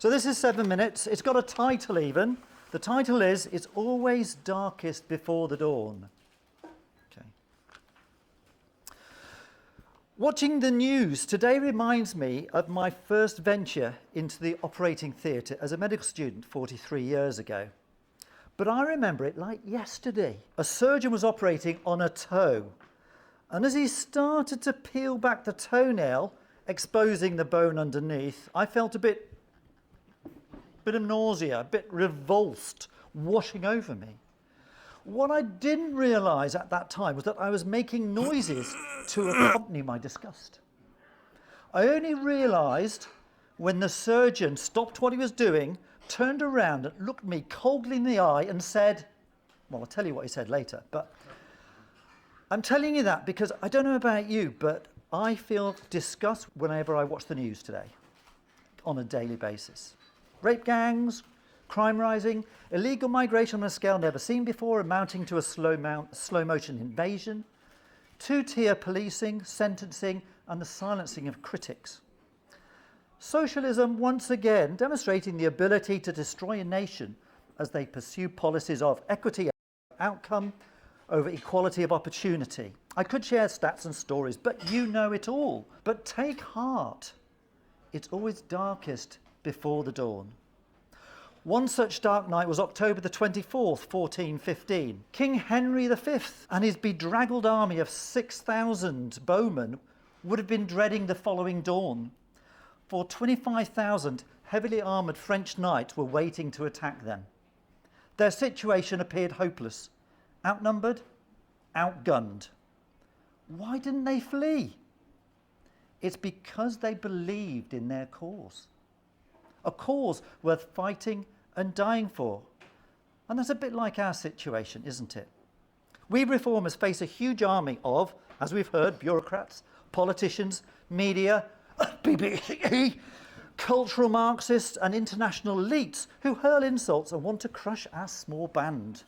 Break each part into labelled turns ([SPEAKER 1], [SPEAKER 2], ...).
[SPEAKER 1] So this is 7 minutes. It's got a title even. The title is, It's Always Darkest Before the Dawn. Okay. Watching the news today reminds me of my first venture into the operating theatre as a medical student 43 years ago. But I remember it like yesterday. A surgeon was operating on a toe, and as he started to peel back the toenail, exposing the bone underneath, I felt a bit of nausea, a bit revulsed, washing over me. What I didn't realise at that time was that I was making noises to accompany my disgust. I only realised when the surgeon stopped what he was doing, turned around and looked me coldly in the eye and said, well, I'll tell you what he said later, but I'm telling you that because I don't know about you, but I feel disgust whenever I watch the news today on a daily basis. Rape gangs, crime rising, illegal migration on a scale never seen before, amounting to a slow motion invasion, two-tier policing, sentencing, and the silencing of critics. Socialism once again demonstrating the ability to destroy a nation as they pursue policies of equity outcome over equality of opportunity. I could share stats and stories, but you know it all. But take heart. It's always darkest before the dawn. One such dark night was October the 24th, 1415. King Henry V and his bedraggled army of 6,000 bowmen would have been dreading the following dawn, for 25,000 heavily armoured French knights were waiting to attack them. Their situation appeared hopeless. Outnumbered, outgunned. Why didn't they flee? It's because they believed in their cause. A cause worth fighting and dying for. And that's a bit like our situation, isn't it? We reformers face a huge army of, as we've heard, bureaucrats, politicians, media, BBC, cultural Marxists and international elites who hurl insults and want to crush our small band.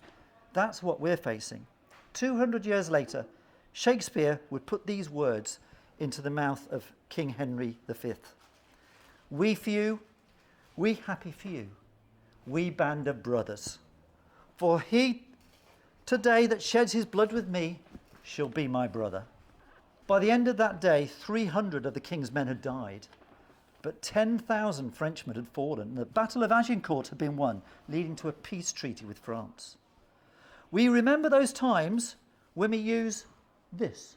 [SPEAKER 1] That's what we're facing. 200 years later, Shakespeare would put these words into the mouth of King Henry V. We few, we happy few, we band of brothers. For he today that sheds his blood with me shall be my brother. By the end of that day, 300 of the king's men had died, but 10,000 Frenchmen had fallen. The Battle of Agincourt had been won, leading to a peace treaty with France. We remember those times when we use this.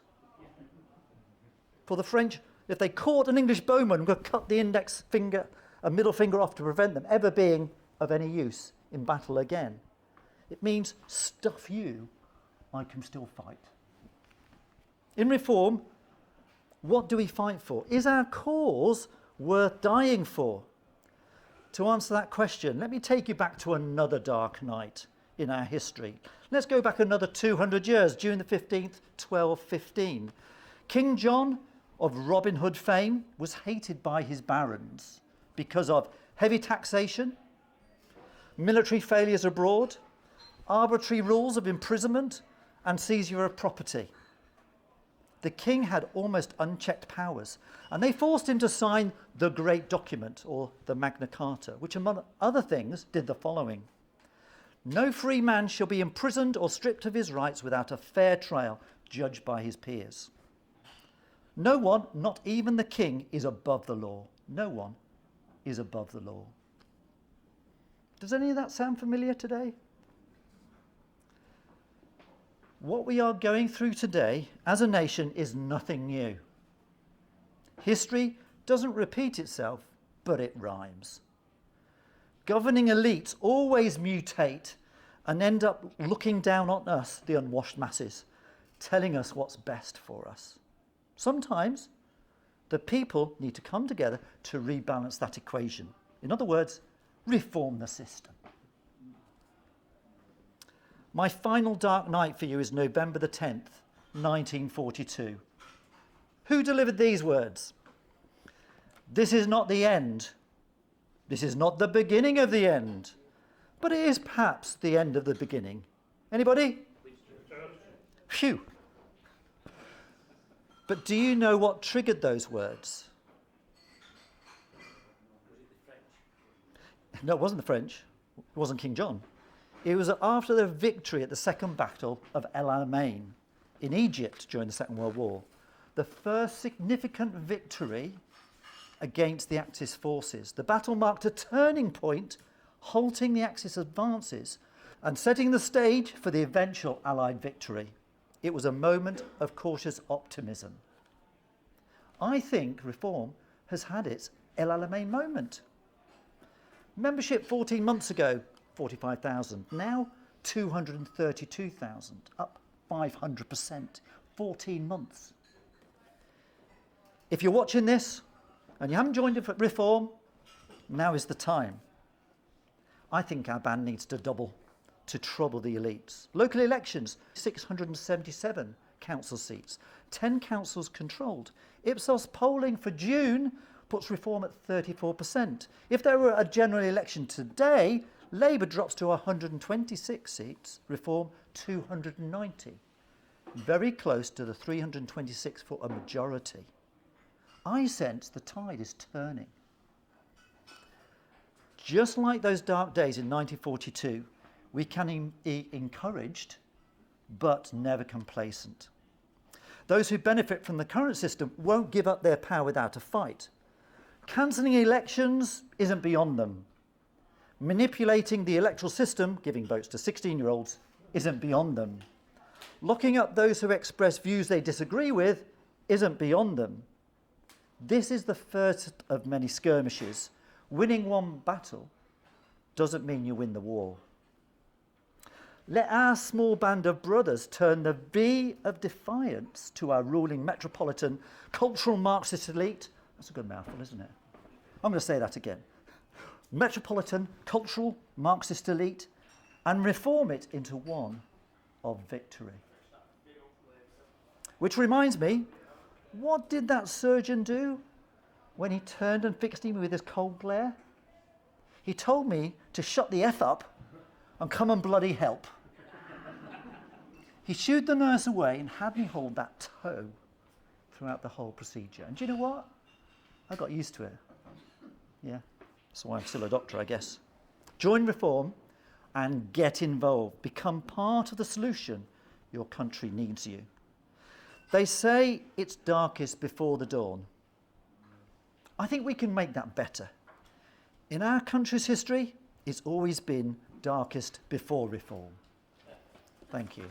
[SPEAKER 1] For the French, if they caught an English bowman, would cut the index finger and middle finger off to prevent them ever being of any use in battle again. It means, stuff you, I can still fight. In reform, what do we fight for? Is our cause worth dying for? To answer that question, let me take you back to another dark night in our history. Let's go back another 200 years, June the 15th, 1215. King John of Robin Hood fame was hated by his barons because of heavy taxation, military failures abroad, arbitrary rules of imprisonment, and seizure of property. The king had almost unchecked powers, and they forced him to sign the Great Document, or the Magna Carta, which among other things did the following. No free man shall be imprisoned or stripped of his rights without a fair trial, judged by his peers. No one, not even the king, is above the law. No one is above the law. Does any of that sound familiar today? What we are going through today as a nation is nothing new. History doesn't repeat itself, but it rhymes. Governing elites always mutate and end up looking down on us, the unwashed masses, telling us what's best for us. Sometimes the people need to come together to rebalance that equation. In other words, reform the system. My final dark night for you is November the 10th, 1942. Who delivered these words? This is not the end. This is not the beginning of the end. But it is perhaps the end of the beginning. Anybody? Phew. But do you know what triggered those words? No, it wasn't the French. It wasn't King John. It was after the victory at the Second Battle of El Alamein in Egypt during the Second World War. The first significant victory against the Axis forces. The battle marked a turning point, halting the Axis advances and setting the stage for the eventual Allied victory. It was a moment of cautious optimism. I think reform has had its El Alamein moment. Membership 14 months ago, 45,000. Now, 232,000, up 500%, 14 months. If you're watching this and you haven't joined reform, now is the time. I think our band needs to double to trouble the elites. Local elections, 677 council seats, 10 councils controlled. Ipsos polling for June puts reform at 34%. If there were a general election today, Labour drops to 126 seats, reform 290. Very close to the 326 for a majority. I sense the tide is turning. Just like those dark days in 1942, we can be encouraged, but never complacent. Those who benefit from the current system won't give up their power without a fight. Cancelling elections isn't beyond them. Manipulating the electoral system, giving votes to 16-year-olds, isn't beyond them. Locking up those who express views they disagree with isn't beyond them. This is the first of many skirmishes. Winning one battle doesn't mean you win the war. Let our small band of brothers turn the V of defiance to our ruling metropolitan cultural Marxist elite. That's a good mouthful, isn't it? I'm going to say that again. Metropolitan cultural Marxist elite, and reform it into one of victory. Which reminds me, what did that surgeon do when he turned and fixed me with his cold glare? He told me to shut the F up and come and bloody help. He shooed the nurse away and had me hold that toe throughout the whole procedure. And do you know what? I got used to it. Yeah, that's why I'm still a doctor, I guess. Join reform and get involved. Become part of the solution. Your country needs you. They say it's darkest before the dawn. I think we can make that better. In our country's history, it's always been darkest before reform. Thank you.